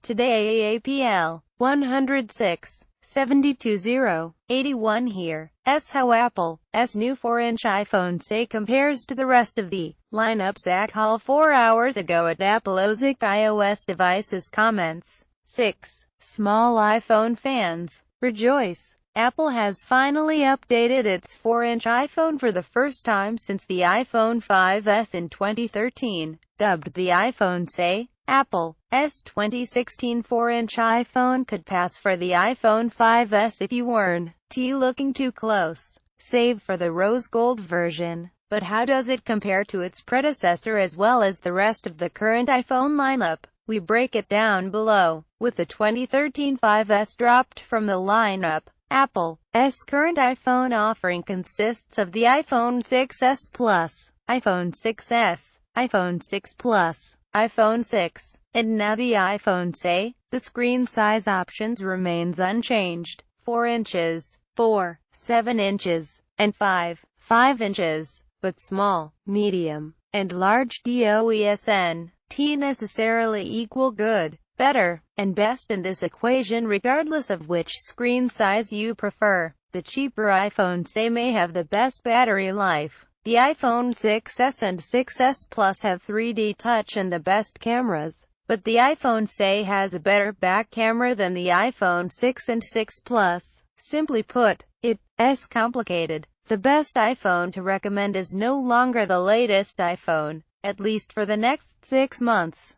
Today AAPL 106.72.0.81 here. How Apple's new 4-inch iPhone SE compares to the rest of the lineup. Zac Hall 4 hours ago at Apple Zac iOS devices comments. 6. Small iPhone fans, rejoice! Apple has finally updated its 4-inch iPhone for the first time since the iPhone 5S in 2013. Dubbed the iPhone SE, Apple's 2016 4-inch iPhone could pass for the iPhone 5S if you weren't looking too close, save for the rose gold version. But how does it compare to its predecessor as well as the rest of the current iPhone lineup? We break it down below. With the 2013 5S dropped from the lineup, Apple's current iPhone offering consists of the iPhone 6s Plus, iPhone 6s, iPhone 6 Plus, iPhone 6, and now the iPhone SE. The screen size options remains unchanged: 4 inches, 4, 7 inches, and 5 inches, but small, medium, and large doesn't necessarily equal good, better, and best in this equation regardless of which screen size you prefer. The cheaper iPhone SE may have the best battery life. The iPhone 6s and 6s Plus have 3D touch and the best cameras, but the iPhone SE has a better back camera than the iPhone 6 and 6 Plus. Simply put, it's complicated. The best iPhone to recommend is no longer the latest iPhone, at least for the next 6 months.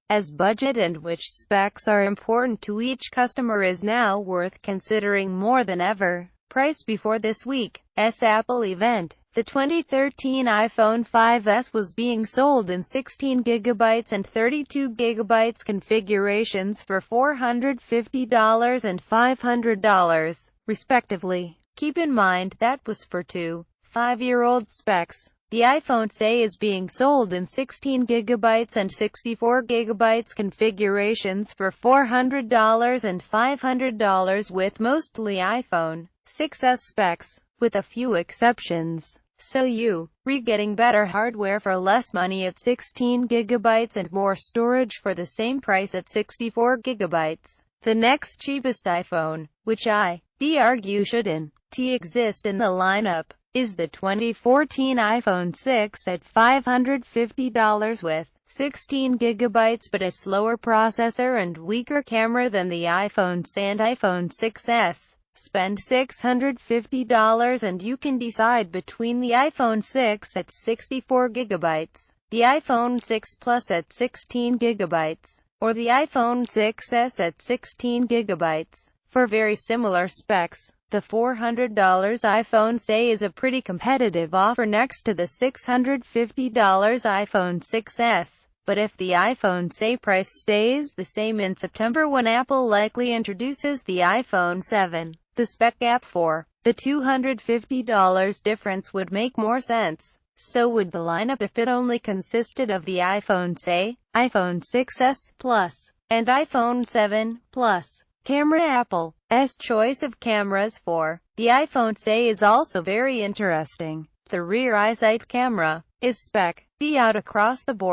As budget and which specs are important to each customer is now worth considering more than ever. Price before this week's Apple event. The 2013 iPhone 5S was being sold in 16GB and 32GB configurations for $450 and $500, respectively. Keep in mind that was for 2 5-year-old specs. The iPhone SE is being sold in 16GB and 64GB configurations for $400 and $500 with mostly iPhone 6s specs, with a few exceptions. So you're getting better hardware for less money at 16GB and more storage for the same price at 64GB. The next cheapest iPhone, which I'd argue shouldn't exist in the lineup, is the 2014 iPhone 6 at $550 with 16GB but a slower processor and weaker camera than the iPhone SE and iPhone 6s. Spend $650 and you can decide between the iPhone 6 at 64GB, the iPhone 6 Plus at 16GB, or the iPhone 6s at 16GB. For very similar specs, the $400 iPhone SE is a pretty competitive offer next to the $650 iPhone 6s. But if the iPhone SE price stays the same in September when Apple likely introduces the iPhone 7, the spec gap for the $250 difference would make more sense. So would the lineup if it only consisted of the iPhone SE, iPhone 6s Plus, and iPhone 7 Plus. Camera. Apple's choice of cameras for the iPhone SE is also very interesting. The rear iSight camera is spec-D out across the board.